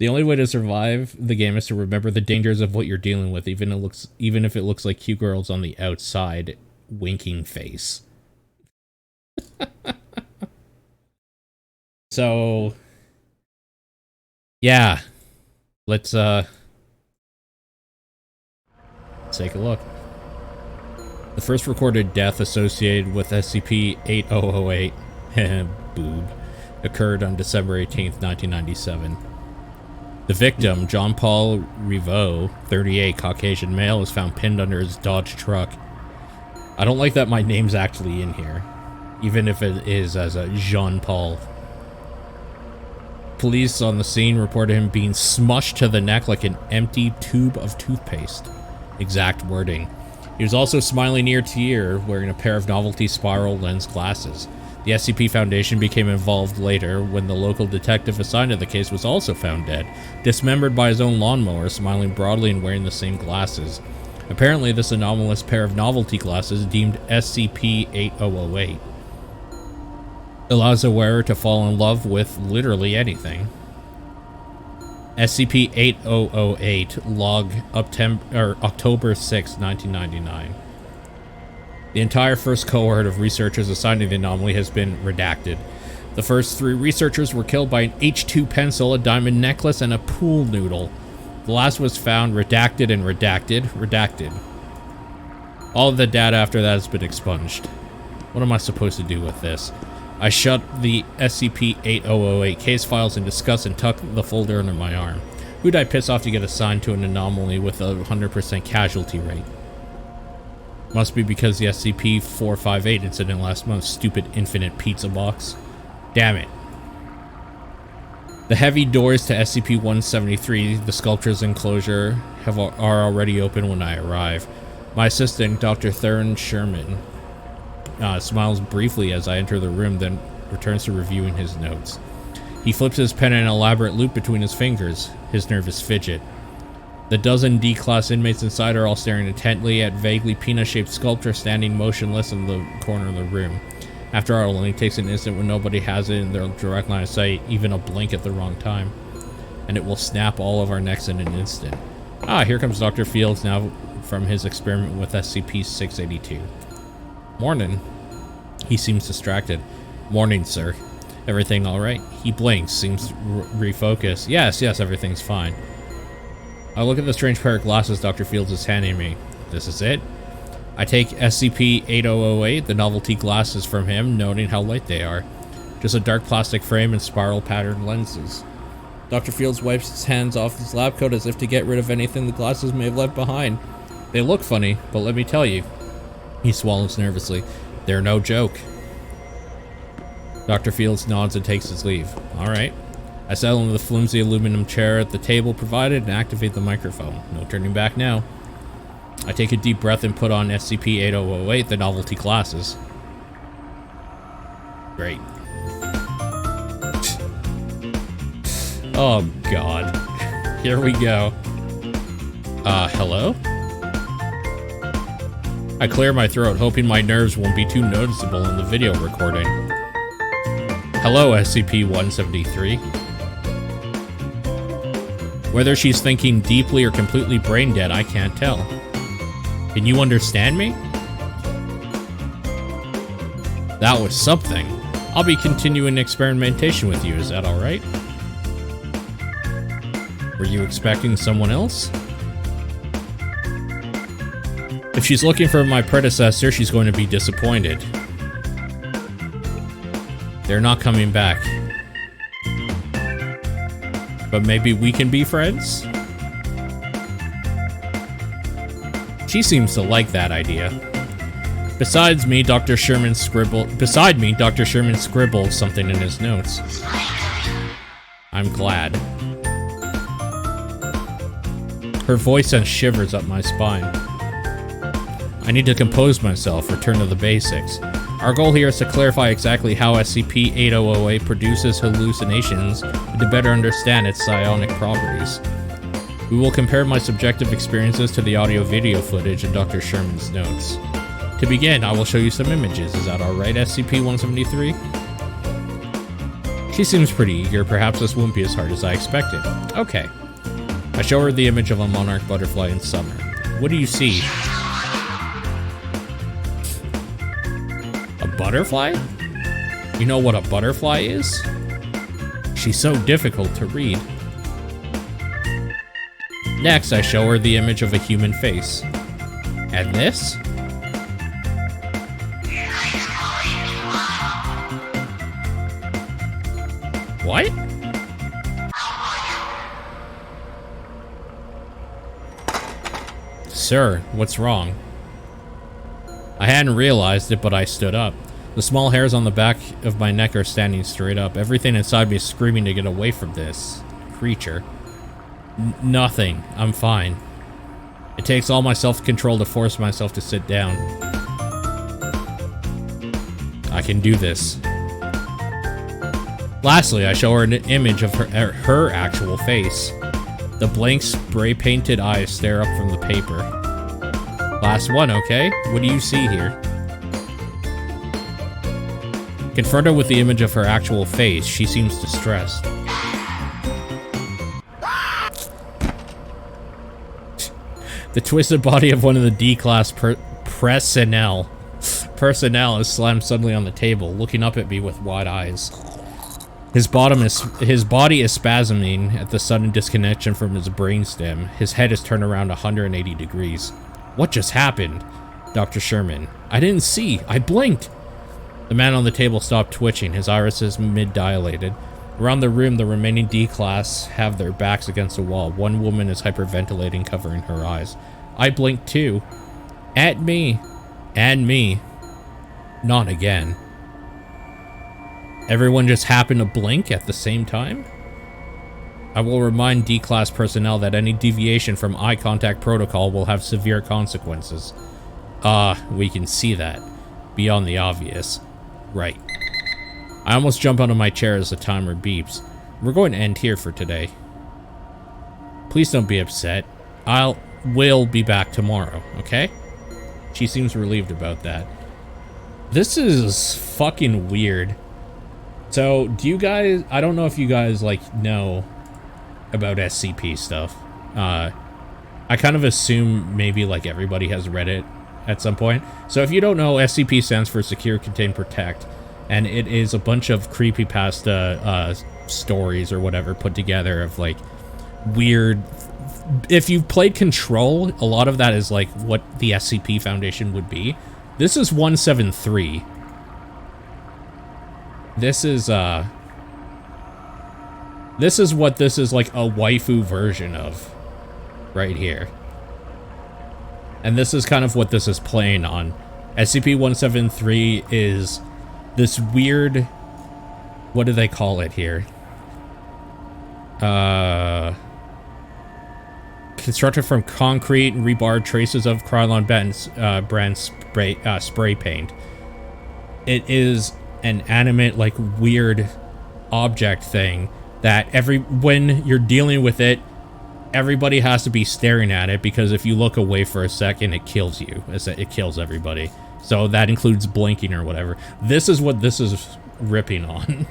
The only way to survive the game is to remember the dangers of what you're dealing with, even if it looks like cute girls on the outside. Winking face. So, yeah, let's take a look. The first recorded death associated with SCP-8008 boob occurred on December 18th, 1997. The victim, John Paul Riveau, 38, Caucasian male, was found pinned under his Dodge truck. I don't like that my name's actually in here, even if it is as a Jean Paul. Police on the scene reported him being smushed to the neck like an empty tube of toothpaste. Exact wording. He was also smiling ear to ear, wearing a pair of novelty spiral lens glasses. The SCP Foundation became involved later when the local detective assigned to the case was also found dead, dismembered by his own lawnmower, smiling broadly and wearing the same glasses. Apparently, this anomalous pair of novelty glasses, deemed SCP-8008, allows the wearer to fall in love with literally anything. SCP-8008 log October 6, 1999. The entire first cohort of researchers assigned to the anomaly has been redacted. The first 3 researchers were killed by an H2 pencil, a diamond necklace, and a pool noodle. The last was found redacted and redacted. All of the data after that has been expunged. What am I supposed to do with this? I shut the SCP-8008 case files in disgust and tucked the folder under my arm. Who'd I piss off to get assigned to an anomaly with a 100% casualty rate? Must be because the SCP-458 incident last month, stupid infinite pizza box. Damn it. The heavy doors to SCP-173, the sculpture's enclosure, are already open when I arrive. My assistant, Dr. Theron Sherman, smiles briefly as I enter the room, then returns to reviewing his notes. He flips his pen in an elaborate loop between his fingers, his nervous fidget. The dozen D-class inmates inside are all staring intently at vaguely peanut-shaped sculpture standing motionless in the corner of the room. After all, it only takes an instant when nobody has it in their direct line of sight, even a blink at the wrong time, and it will snap all of our necks in an instant. Ah, here comes Dr. Fields now from his experiment with SCP-682. Morning. He seems distracted. Morning, sir. Everything all right? He blinks, seems refocused. Yes, everything's fine. I look at the strange pair of glasses Dr. Fields is handing me. This is it? I take SCP-8008, the novelty glasses, from him, noting how light they are. Just a dark plastic frame and spiral patterned lenses. Dr. Fields wipes his hands off his lab coat as if to get rid of anything the glasses may have left behind. They look funny, but let me tell you. He swallows nervously. They're no joke. Dr. Fields nods and takes his leave. Alright. I settle into the flimsy aluminum chair at the table provided and activate the microphone. No turning back now. I take a deep breath and put on SCP-8008, the novelty glasses. Great. Oh god. Here we go. Hello? I clear my throat, hoping my nerves won't be too noticeable in the video recording. Hello, SCP-173. Whether she's thinking deeply or completely brain dead, I can't tell. Can you understand me? That was something. I'll be continuing experimentation with you, is that alright? Were you expecting someone else? If she's looking for my predecessor, she's going to be disappointed. They're not coming back. But maybe we can be friends? She seems to like that idea. Beside me, Dr. Sherman scribbles something in his notes. I'm glad. Her voice sends shivers up my spine. I need to compose myself, return to the basics. Our goal here is to clarify exactly how SCP-8008 produces hallucinations and to better understand its psionic properties. We will compare my subjective experiences to the audio-video footage in Dr. Sherman's notes. To begin, I will show you some images. Is that alright, SCP-173? She seems pretty eager. Perhaps this won't be as hard as I expected. Okay. I show her the image of a monarch butterfly in summer. What do you see? A butterfly? You know what a butterfly is? She's so difficult to read. Next, I show her the image of a human face. And this? What? Sir, what's wrong? I hadn't realized it, but I stood up. The small hairs on the back of my neck are standing straight up. Everything inside me is screaming to get away from this creature. Nothing. I'm fine. It takes all my self-control to force myself to sit down. I can do this. Lastly, I show her an image of her actual face. The blank spray-painted eyes stare up from the paper. Last one, okay? What do you see here? Confronted with the image of her actual face, she seems distressed. The twisted body of one of the D-class personnel is slammed suddenly on the table, looking up at me with wide eyes. His body is spasming at the sudden disconnection from his brainstem. His head is turned around 180 degrees. What just happened? Dr. Sherman. I didn't see. I blinked. The man on the table stopped twitching, his irises mid-dilated. Around the room, the remaining D-class have their backs against the wall. One woman is hyperventilating, covering her eyes. I blinked too. At me. And me. Not again. Everyone just happened to blink at the same time? I will remind D-class personnel that any deviation from eye contact protocol will have severe consequences. We can see that. Beyond the obvious. Right. I almost jump out of my chair as the timer beeps. We're going to end here for today. Please don't be upset. Will be back tomorrow, okay? She seems relieved about that. This is fucking weird. So, do you guys... I don't know if you guys, like, know about SCP stuff. I kind of assume maybe, like, everybody has read it at some point. So, if you don't know, SCP stands for Secure, Contain, Protect. And it is a bunch of creepypasta stories or whatever put together of, like, weird... If you've played Control, a lot of that is, like, what the SCP Foundation would be. This is 173. This is what this is, like, a waifu version of. Right here. And this is kind of what this is playing on. SCP-173 is this weird... What do they call it here? Constructed from concrete and rebar, traces of Krylon brand spray paint. It is an animate, like, weird object thing that when you're dealing with it, everybody has to be staring at it, because if you look away for a second, it kills you. It kills everybody. So that includes blinking or whatever. This is what this is ripping on.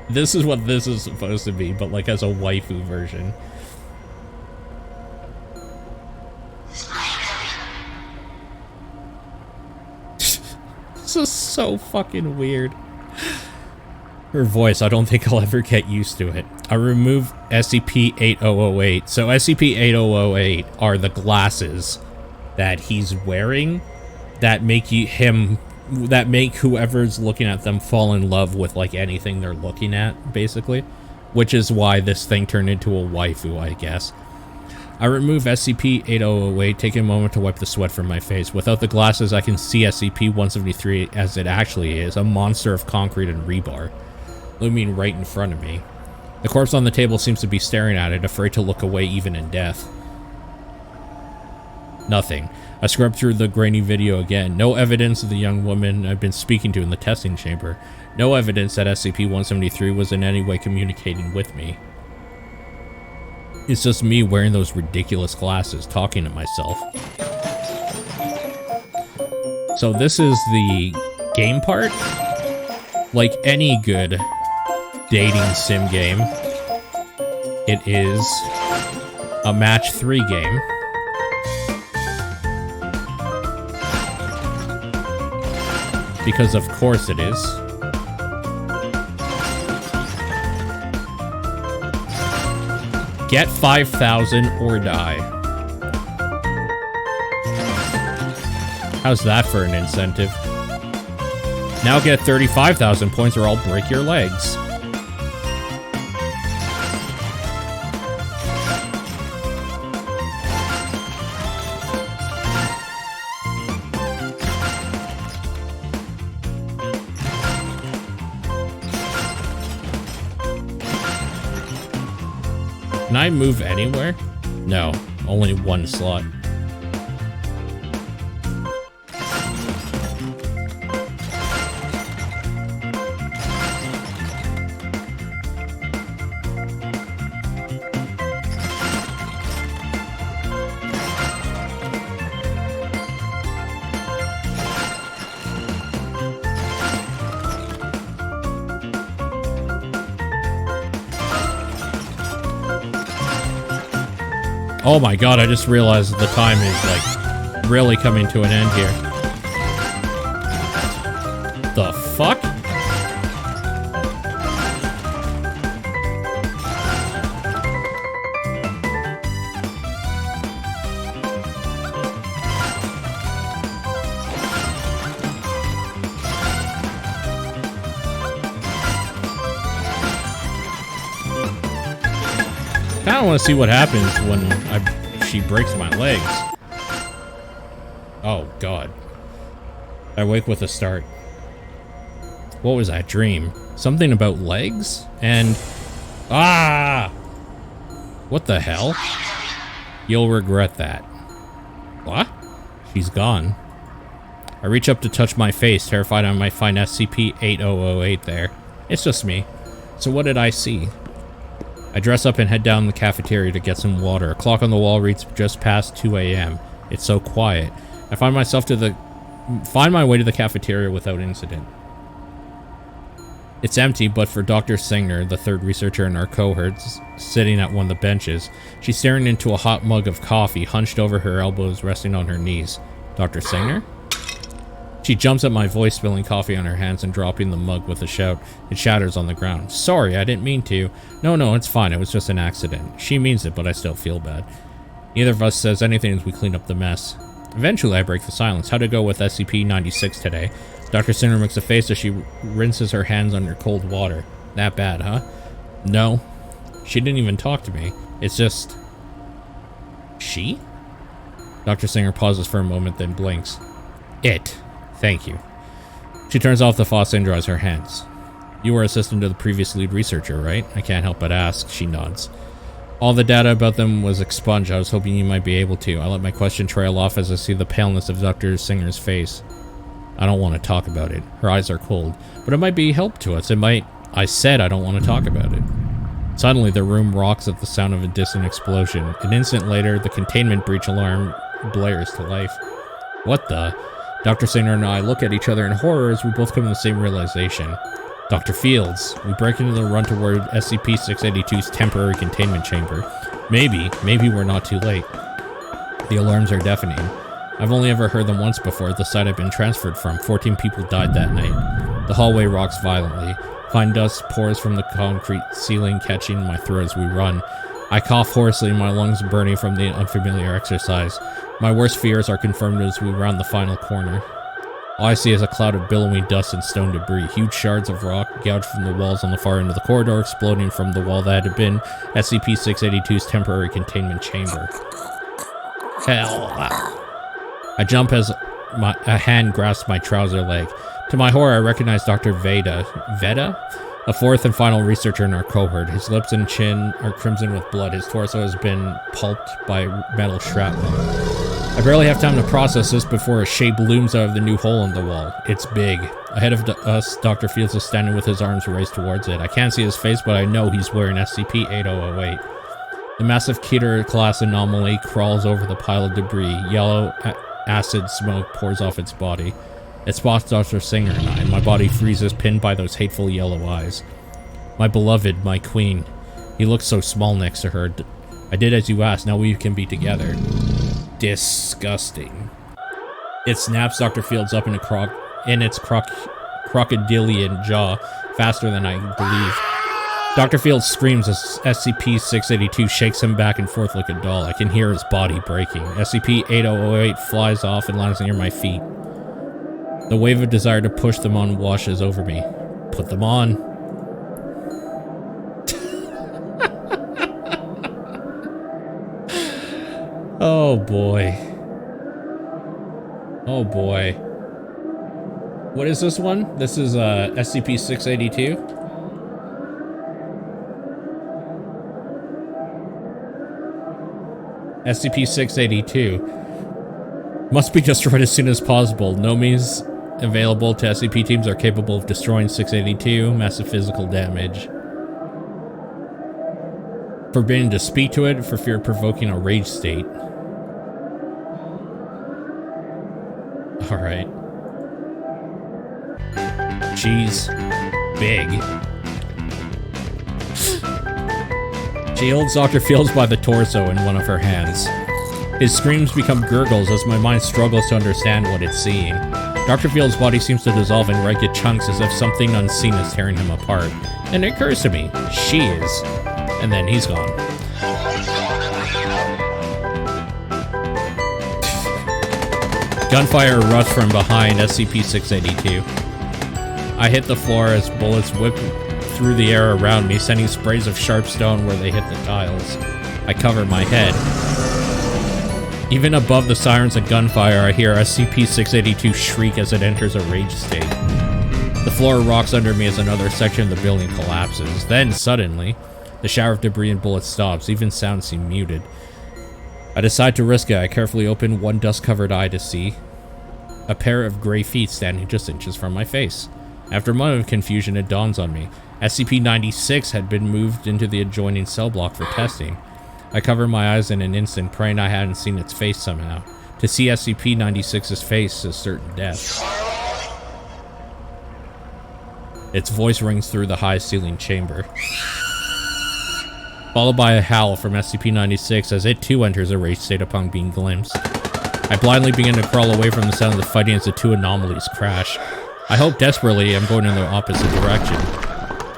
This is what this is supposed to be, but, like, as a waifu version. This is so fucking weird. Her voice, I don't think I'll ever get used to it. I removed SCP-8008. So SCP-8008 are the glasses that he's wearing that make whoever's looking at them fall in love with, like, anything they're looking at, basically. Which is why this thing turned into a waifu, I guess. I remove SCP-8008, taking a moment to wipe the sweat from my face. Without the glasses, I can see SCP-173 as it actually is, a monster of concrete and rebar, looming right in front of me. The corpse on the table seems to be staring at it, afraid to look away even in death. Nothing. I scrubbed through the grainy video again. No evidence of the young woman I've been speaking to in the testing chamber. No evidence that SCP-173 was in any way communicating with me. It's just me wearing those ridiculous glasses, talking to myself. So this is the game part. Like any good dating sim game. It is a match 3 game. Because of course it is. Get 5,000 or die. How's that for an incentive? Now get 35,000 points or I'll break your legs. Can I move anywhere? No, only one slot. Oh my god, I just realized the time is, like, really coming to an end here. The fuck? I kinda wanna see what happens when she breaks my legs. Oh god. I wake with a start. What was that dream? Something about legs? And... ah! What the hell? You'll regret that. What? She's gone. I reach up to touch my face, terrified I might find SCP-8008 there. It's just me. So what did I see? I dress up and head down the cafeteria to get some water. A clock on the wall reads just past 2 a.m. It's so quiet. I find my way to the cafeteria without incident. It's empty, but for Dr. Singer, the third researcher in our cohort, sitting at one of the benches. She's staring into a hot mug of coffee, hunched over, her elbows resting on her knees. Dr. Singer? She jumps at my voice, spilling coffee on her hands and dropping the mug with a shout. It shatters on the ground. Sorry, I didn't mean to. No, it's fine. It was just an accident. She means it, but I still feel bad. Neither of us says anything as we clean up the mess. Eventually, I break the silence. How'd it go with SCP-96 today? Dr. Singer makes a face as she rinses her hands under cold water. That bad, huh? No. She didn't even talk to me. It's just... she? Dr. Singer pauses for a moment, then blinks. It. Thank you. She turns off the faucet and dries her hands. You were assistant to the previous lead researcher, right? I can't help but ask. She nods. All the data about them was expunged. I was hoping you might be able to. I let my question trail off as I see the paleness of Dr. Singer's face. I don't want to talk about it. Her eyes are cold. But it might be help to us. It might... I said I don't want to talk about it. Suddenly, the room rocks at the sound of a distant explosion. An instant later, the containment breach alarm blares to life. What the... Dr. Singer and I look at each other in horror as we both come to the same realization. Dr. Fields. We break into the run toward SCP-682's temporary containment chamber. Maybe we're not too late. The alarms are deafening. I've only ever heard them once before at the site I've been transferred from. 14 people died that night. The hallway rocks violently. Fine dust pours from the concrete ceiling, catching my throat as we run. I cough hoarsely, my lungs burning from the unfamiliar exercise. My worst fears are confirmed as we round the final corner. All I see is a cloud of billowing dust and stone debris. Huge shards of rock gouged from the walls on the far end of the corridor, exploding from the wall that had been SCP-682's temporary containment chamber. Hell. I jump as a hand grasps my trouser leg. To my horror, I recognize Dr. Veda, a fourth and final researcher in our cohort. His lips and chin are crimson with blood. His torso has been pulped by metal shrapnel. I barely have time to process this before a shape looms out of the new hole in the wall. It's big. Ahead of us, Dr. Fields is standing with his arms raised towards it. I can't see his face, but I know he's wearing SCP-8008. The massive Keter-class anomaly crawls over the pile of debris. Yellow acid smoke pours off its body. It spots Dr. Singer and I, and my body freezes, pinned by those hateful yellow eyes. My beloved, my queen. He looks so small next to her. I did as you asked, now we can be together. Disgusting. It snaps Dr. Fields up in its crocodilian jaw faster than I believe. Dr. Fields screams as SCP-682 shakes him back and forth like a doll. I can hear his body breaking. SCP-8008 flies off and lands near my feet. The wave of desire to push them on washes over me. Put them on. Oh boy. Oh boy. What is this one? This is SCP-682. SCP-682 must be destroyed as soon as possible. No means available to SCP teams are capable of destroying 682. Massive physical damage. Forbidden to speak to it for fear of provoking a rage state. Alright. She's big. She holds Dr. Fields by the torso in one of her hands. His screams become gurgles as my mind struggles to understand what it's seeing. Dr. Fields' body seems to dissolve in ragged chunks as if something unseen is tearing him apart. And it occurs to me, she is. And then he's gone. Gunfire erupts from behind SCP-682. I hit the floor as bullets whip through the air around me, sending sprays of sharp stone where they hit the tiles. I cover my head. Even above the sirens of gunfire, I hear SCP-682 shriek as it enters a rage state. The floor rocks under me as another section of the building collapses. Then, suddenly, the shower of debris and bullets stops. Even sounds seem muted. I decide to risk it. I carefully open one dust-covered eye to see a pair of gray feet standing just inches from my face. After a moment of confusion, it dawns on me. SCP-96 had been moved into the adjoining cell block for testing. I covered my eyes in an instant, praying I hadn't seen its face somehow. To see SCP-96's face is certain death. Its voice rings through the high-ceilinged chamber, followed by a howl from SCP-96 as it too enters a rage state upon being glimpsed. I blindly begin to crawl away from the sound of the fighting as the two anomalies crash. I hope desperately I'm going in the opposite direction.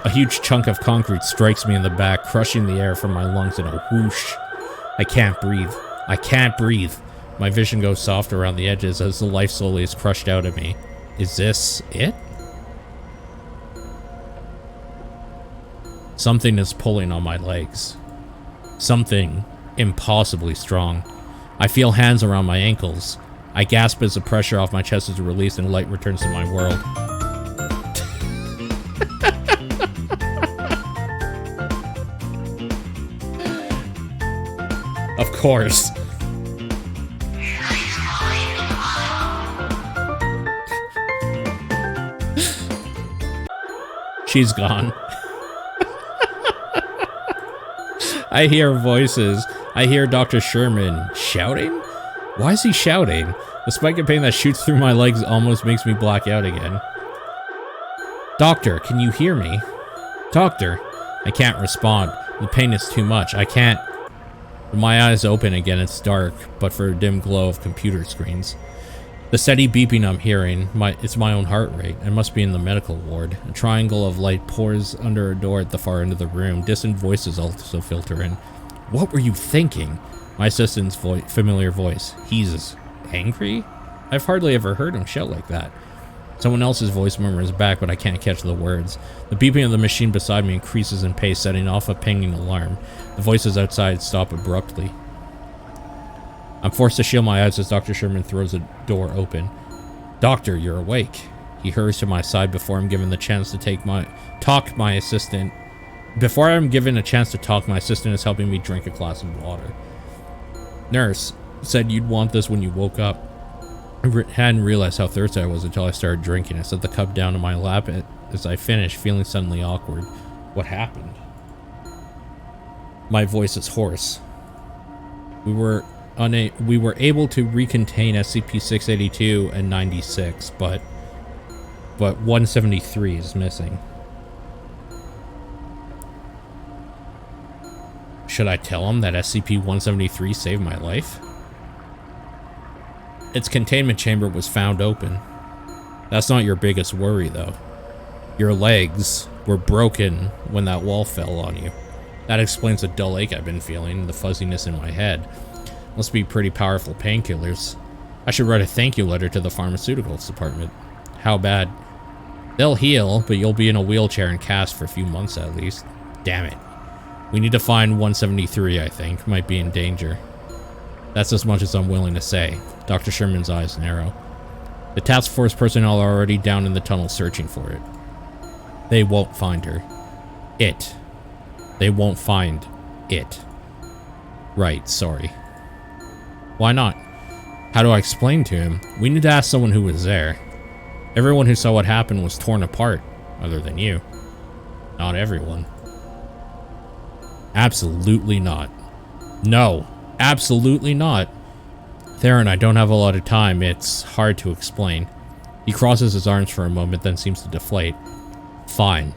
A huge chunk of concrete strikes me in the back, crushing the air from my lungs in a whoosh. I can't breathe. I can't breathe. My vision goes soft around the edges as the life slowly is crushed out of me. Is this it? Something is pulling on my legs. Something impossibly strong. I feel hands around my ankles. I gasp as the pressure off my chest is released and light returns to my world. Of course. She's gone. I hear voices. I hear Dr. Sherman shouting? Why is he shouting? The spike of pain that shoots through my legs almost makes me black out again. Doctor, can you hear me? Doctor, I can't respond. The pain is too much. I can't. When my eyes open again, it's dark, but for a dim glow of computer screens. The steady beeping I'm hearing, it's my own heart rate. I must be in the medical ward. A triangle of light pours under a door at the far end of the room. Distant voices also filter in. What were you thinking? My assistant's familiar voice. He's angry? I've hardly ever heard him shout like that. Someone else's voice murmurs back, but I can't catch the words. The beeping of the machine beside me increases in pace, setting off a pinging alarm. The voices outside stop abruptly. I'm forced to shield my eyes as Dr. Sherman throws the door open. Doctor, you're awake. He hurries to my side before I'm given the chance to talk. My assistant is helping me drink a glass of water. Nurse said you'd want this when you woke up. I hadn't realized how thirsty I was until I started drinking. I set the cup down in my lap as I finished, feeling suddenly awkward. What happened? My voice is hoarse. We were able to recontain SCP-682 and 96, but 173 is missing. Should I tell him that SCP-173 saved my life? Its containment chamber was found open. That's not your biggest worry, though. Your legs were broken when that wall fell on you. That explains the dull ache I've been feeling, the fuzziness in my head. Must be pretty powerful painkillers. I should write a thank you letter to the pharmaceuticals department. How bad? They'll heal, but you'll be in a wheelchair and cast for a few months at least. Damn it. We need to find 173, I think. Might be in danger. That's as much as I'm willing to say. Dr. Sherman's eyes narrow. The task force personnel are already down in the tunnel searching for it. They won't find her. It. They won't find it. Right, sorry. Why not? How do I explain to him? We need to ask someone who was there. Everyone who saw what happened was torn apart, other than you. Not everyone. Absolutely not. No, absolutely not. Theron, I don't have a lot of time. It's hard to explain. He crosses his arms for a moment, then seems to deflate. Fine.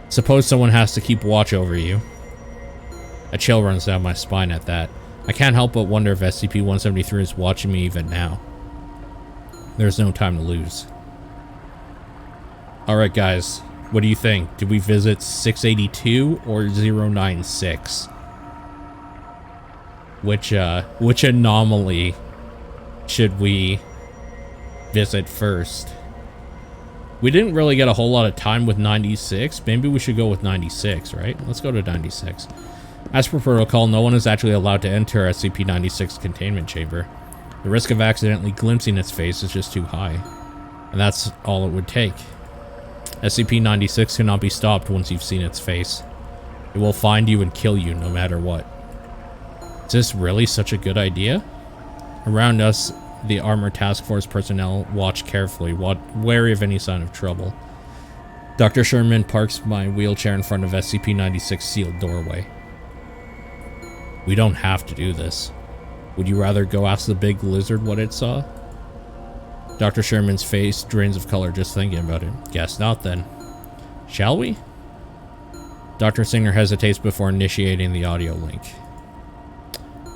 Suppose someone has to keep watch over you. A chill runs down my spine at that. I can't help but wonder if SCP-173 is watching me even now. There's no time to lose. Alright guys, what do you think? Did we visit 682 or 096? Which anomaly should we visit first? We didn't really get a whole lot of time with 96. Maybe we should go with 96, right? Let's go to 96. As per protocol, no one is actually allowed to enter SCP-96's containment chamber. The risk of accidentally glimpsing its face is just too high. And that's all it would take. SCP-96 cannot be stopped once you've seen its face. It will find you and kill you no matter what. Is this really such a good idea? Around us, the armored task force personnel watch carefully, wary of any sign of trouble. Dr. Sherman parks my wheelchair in front of SCP-96's sealed doorway. We don't have to do this. Would you rather go ask the big lizard what it saw? Dr. Sherman's face drains of color just thinking about it. Guess not then. Shall we? Dr. Singer hesitates before initiating the audio link.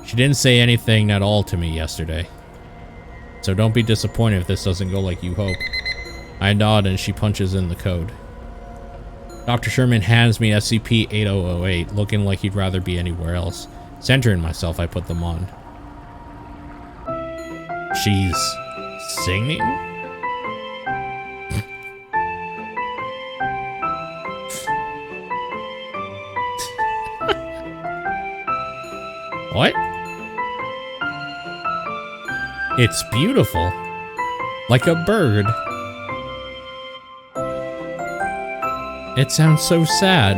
She didn't say anything at all to me yesterday. So don't be disappointed if this doesn't go like you hope. I nod and she punches in the code. Dr. Sherman hands me SCP-8008, looking like he'd rather be anywhere else. Centering myself, I put them on. She's singing? What? It's beautiful. Like a bird. It sounds so sad.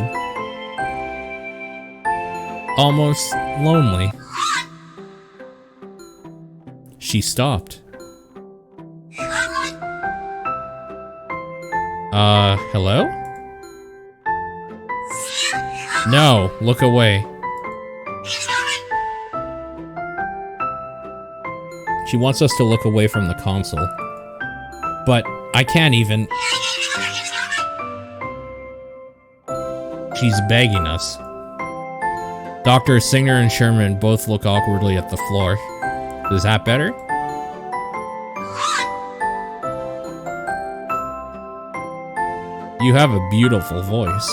Almost lonely. She stopped. Hello? No, look away. She wants us to look away from the console. But I can't even. She's begging us. Dr. Singer and Sherman both look awkwardly at the floor. Is that better? You have a beautiful voice.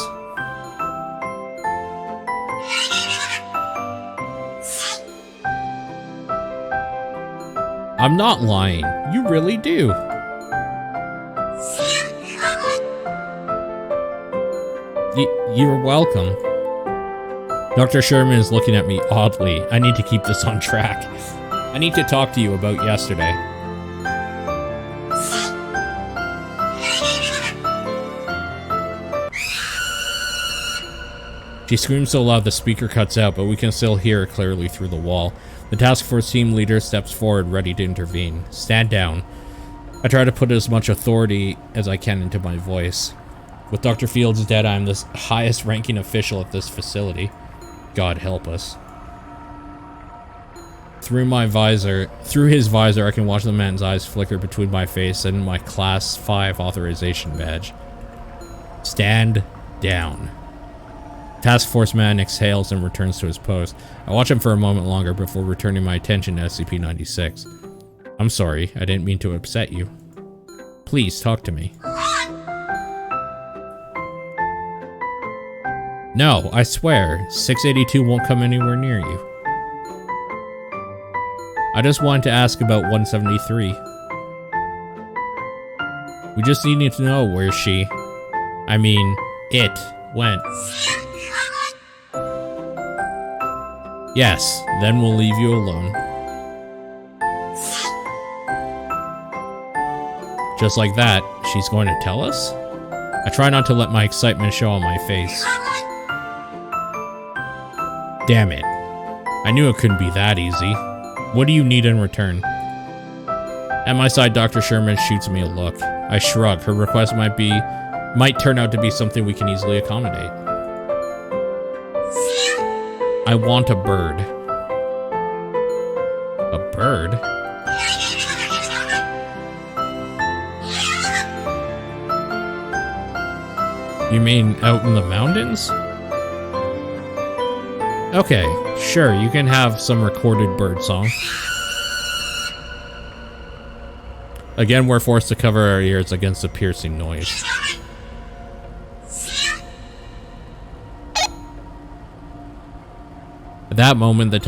I'm not lying. You really do. You're welcome. Dr. Sherman is looking at me oddly. I need to keep this on track. I need to talk to you about yesterday. She screams so loud the speaker cuts out, but we can still hear her clearly through the wall. The task force team leader steps forward, ready to intervene. Stand down. I try to put as much authority as I can into my voice. With Dr. Fields dead, I am the highest ranking official at this facility. God help us. Through his visor, I can watch the man's eyes flicker between my face and my Class 5 authorization badge. Stand down. Task Force man exhales and returns to his post. I watch him for a moment longer before returning my attention to SCP-96. I'm sorry, I didn't mean to upset you. Please, talk to me. No, I swear, 682 won't come anywhere near you. I just wanted to ask about 173. We just need to know where it went. Yes, then we'll leave you alone. Just like that, she's going to tell us? I try not to let my excitement show on my face. Damn it. I knew it couldn't be that easy. What do you need in return? At my side, Dr. Sherman shoots me a look. I shrug. Her request might turn out to be something we can easily accommodate. I want a bird. A bird? You mean out in the mountains? Okay, sure, you can have some recorded bird song. Again, we're forced to cover our ears against the piercing noise. At that moment, the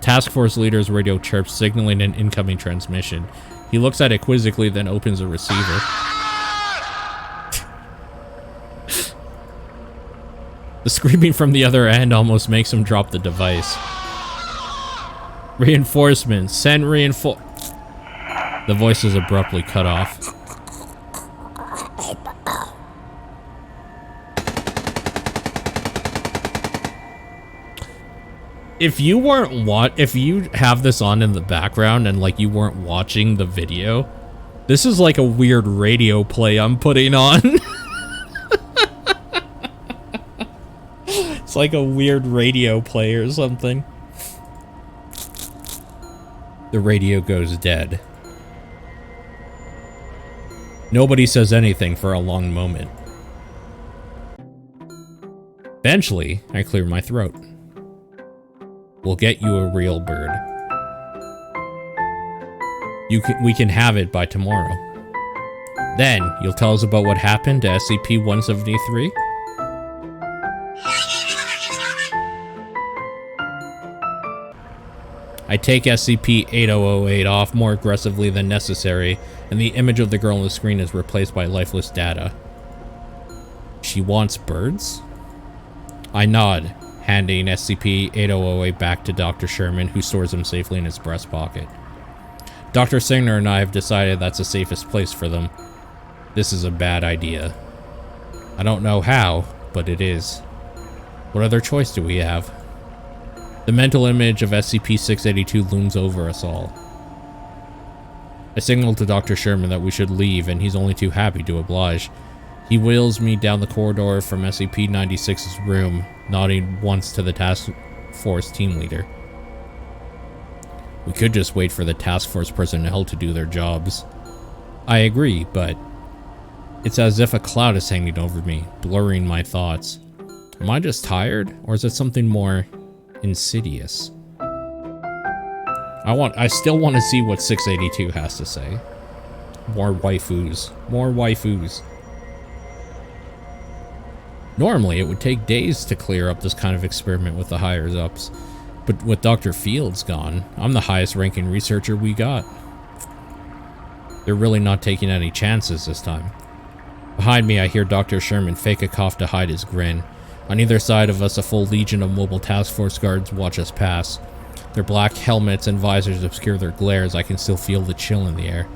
task force leader's radio chirps, signaling an incoming transmission. He looks at it quizzically, then opens the receiver. The screaming from the other end almost makes him drop the device. Reinforcements, send The voice is abruptly cut off. If you have this on in the background and like you weren't watching the video, this is like a weird radio play I'm putting on. It's like a weird radio play or something. The radio goes dead. Nobody says anything for a long moment. Eventually, I clear my throat. We'll get you a real bird. We can have it by tomorrow. Then, you'll tell us about what happened to SCP-173? I take SCP-8008 off more aggressively than necessary, and the image of the girl on the screen is replaced by lifeless data. She wants birds? I nod, handing SCP-8008 back to Dr. Sherman, who stores them safely in his breast pocket. Dr. Singer and I have decided that's the safest place for them. This is a bad idea. I don't know how, but it is. What other choice do we have? The mental image of SCP-682 looms over us all. I signal to Dr. Sherman that we should leave, and he's only too happy to oblige. He wheels me down the corridor from SCP-96's room, nodding once to the task force team leader. We could just wait for the task force personnel to do their jobs. I agree, but it's as if a cloud is hanging over me, blurring my thoughts. Am I just tired, or is it something more insidious? I still want to see what 682 has to say. More waifus. More waifus. Normally, it would take days to clear up this kind of experiment with the higher-ups, but with Dr. Fields gone, I'm the highest-ranking researcher we got. They're really not taking any chances this time. Behind me, I hear Dr. Sherman fake a cough to hide his grin. On either side of us, a full legion of mobile task force guards watch us pass. Their black helmets and visors obscure their glares. I can still feel the chill in the air.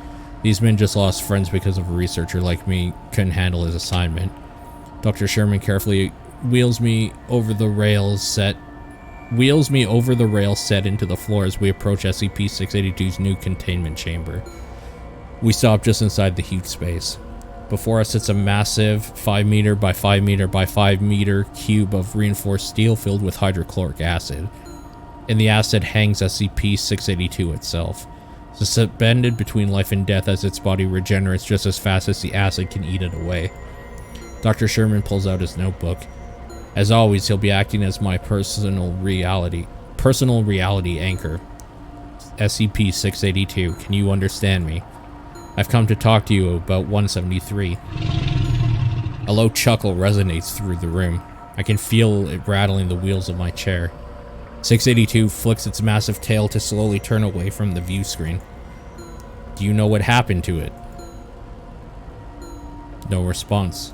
These men just lost friends because of a researcher like me couldn't handle his assignment. Dr. Sherman carefully wheels me over the rail set into the floor as we approach SCP-682's new containment chamber. We stop just inside the huge space. Before us sits a massive 5 meter by 5 meter by 5 meter cube of reinforced steel filled with hydrochloric acid. In the acid hangs SCP-682 itself, suspended between life and death as its body regenerates just as fast as the acid can eat it away. Dr. Sherman pulls out his notebook. As always, he'll be acting as my personal reality anchor. SCP-682, can you understand me? I've come to talk to you about 173. A low chuckle resonates through the room. I can feel it rattling the wheels of my chair. 682 flicks its massive tail to slowly turn away from the view screen. Do you know what happened to it? No response.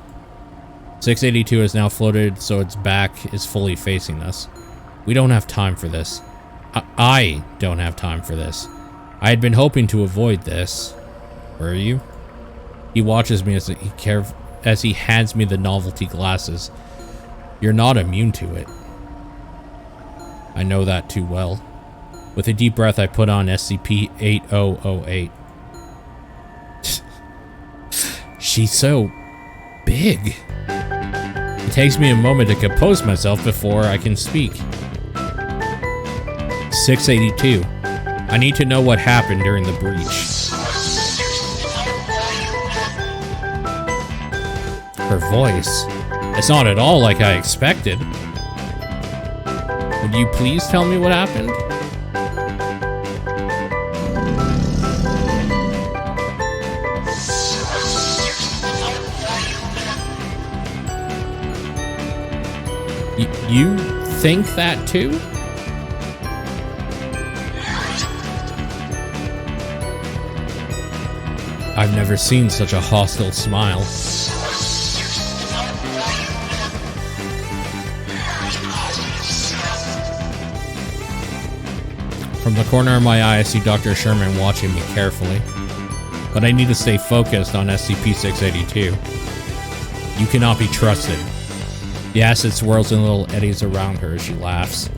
682 is now floated so its back is fully facing us. We don't have time for this. I don't have time for this. I had been hoping to avoid this. Were you? He watches me as he hands me the novelty glasses. You're not immune to it. I know that too well. With a deep breath, I put on SCP-8008. She's so big. It takes me a moment to compose myself before I can speak. 682. I need to know what happened during the breach. Her voice. It's not at all like I expected. Would you please tell me what happened? You think that too? I've never seen such a hostile smile. From the corner of my eye, I see Dr. Sherman watching me carefully. But I need to stay focused on SCP-682. You cannot be trusted. The acid swirls in little eddies around her as she laughs.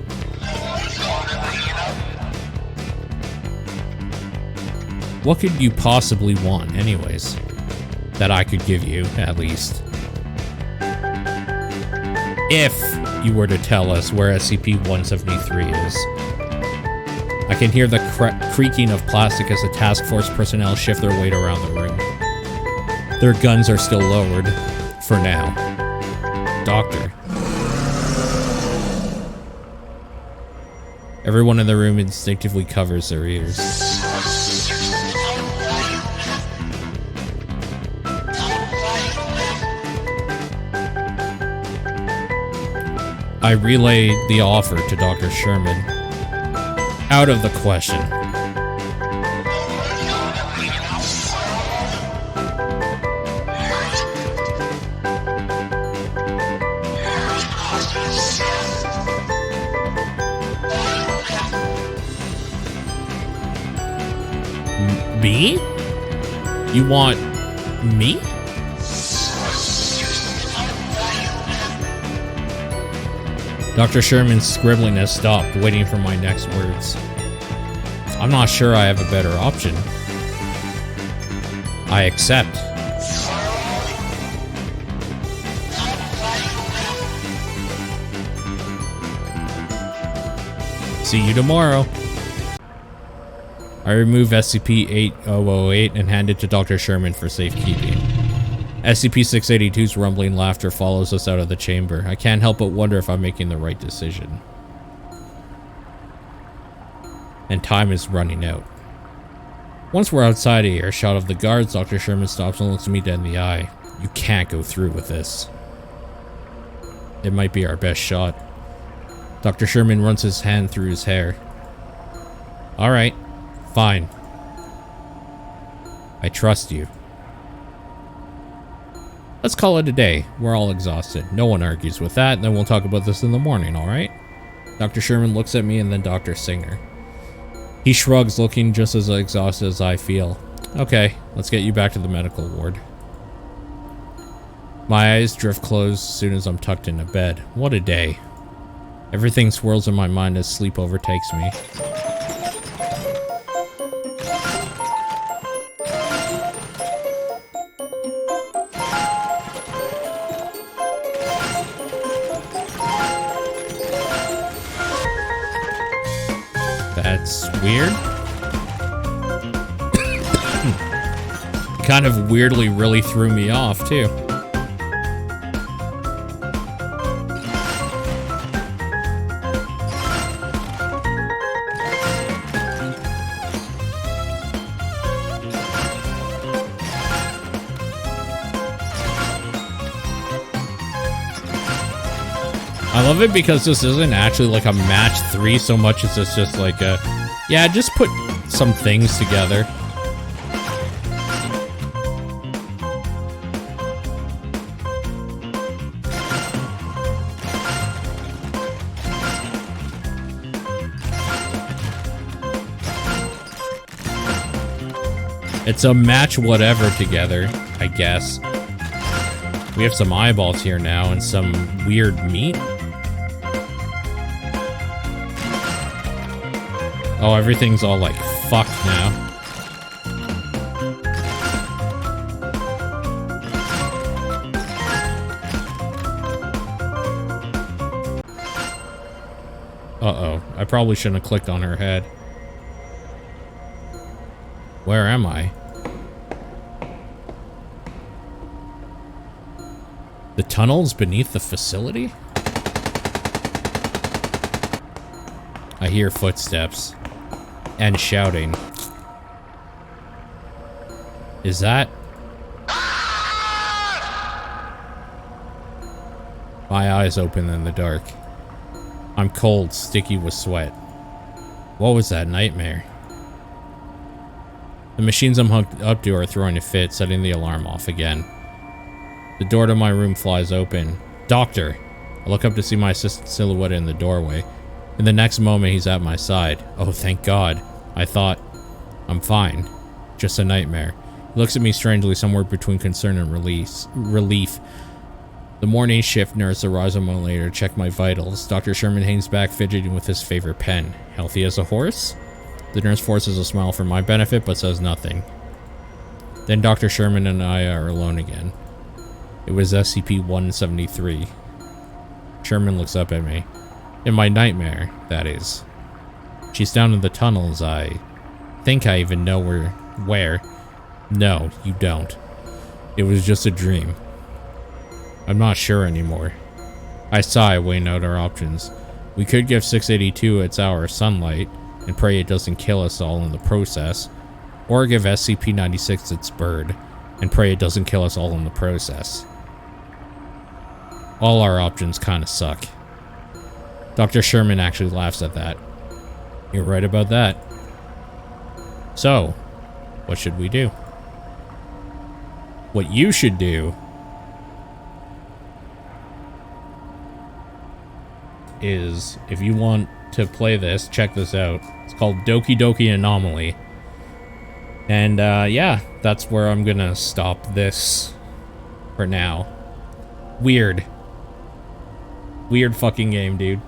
What could you possibly want, anyways? That I could give you, at least. If you were to tell us where SCP-173 is. I can hear the creaking of plastic as the task force personnel shift their weight around the room. Their guns are still lowered, for now. Doctor. Everyone in the room instinctively covers their ears. I relay the offer to Dr. Sherman. Out of the question. Me? You want me? Dr. Sherman's scribbling has stopped, waiting for my next words. I'm not sure I have a better option. I accept. See you tomorrow. I remove SCP-8008 and hand it to Dr. Sherman for safekeeping. SCP-682's rumbling laughter follows us out of the chamber. I can't help but wonder if I'm making the right decision. And time is running out. Once we're outside of earshot of the guards, Dr. Sherman stops and looks me dead in the eye. You can't go through with this. It might be our best shot. Dr. Sherman runs his hand through his hair. Alright, fine. I trust you. Let's call it a day. We're all exhausted. No one argues with that, and then we'll talk about this in the morning, alright? Dr. Sherman looks at me and then Dr. Singer. He shrugs, looking just as exhausted as I feel. Okay, let's get you back to the medical ward. My eyes drift closed as soon as I'm tucked into bed. What a day. Everything swirls in my mind as sleep overtakes me. That's weird. Kind of weirdly really threw me off, too. I love it because this isn't actually like a match 3 so much as it's just like a, yeah, just put some things together. It's a match whatever together, I guess. We have some eyeballs here now and some weird meat. Oh, everything's all like fucked now. Uh-oh, I probably shouldn't have clicked on her head. Where am I? The tunnels beneath the facility? I hear footsteps and shouting. Is that? My eyes open in the dark. I'm cold, sticky with sweat. What was that nightmare? The machines I'm hooked up to are throwing a fit, setting the alarm off again. The door to my room flies open. Doctor! I look up to see my assistant silhouette in the doorway. In the next moment, he's at my side. Oh, thank God. I thought, I'm fine. Just a nightmare. He looks at me strangely, somewhere between concern and relief. The morning shift nurse arrives a moment later to check my vitals. Dr. Sherman hangs back, fidgeting with his favorite pen. Healthy as a horse? The nurse forces a smile for my benefit, but says nothing. Then Dr. Sherman and I are alone again. It was SCP-173. Sherman looks up at me. In my nightmare, that is. She's down in the tunnels. I think I even know where. No, you don't. It was just a dream. I'm not sure anymore. I sigh, weighing out our options. We could give 682 its hour of sunlight and pray it doesn't kill us all in the process, or give SCP-96 its bird and pray it doesn't kill us all in the process. All our options kinda suck. Dr. Sherman actually laughs at that. You're right about that. So, what should we do? What you should do is, if you want to play this, check this out. It's called Doki Anomaly. And yeah, that's where I'm gonna stop this for now. Weird fucking game, dude.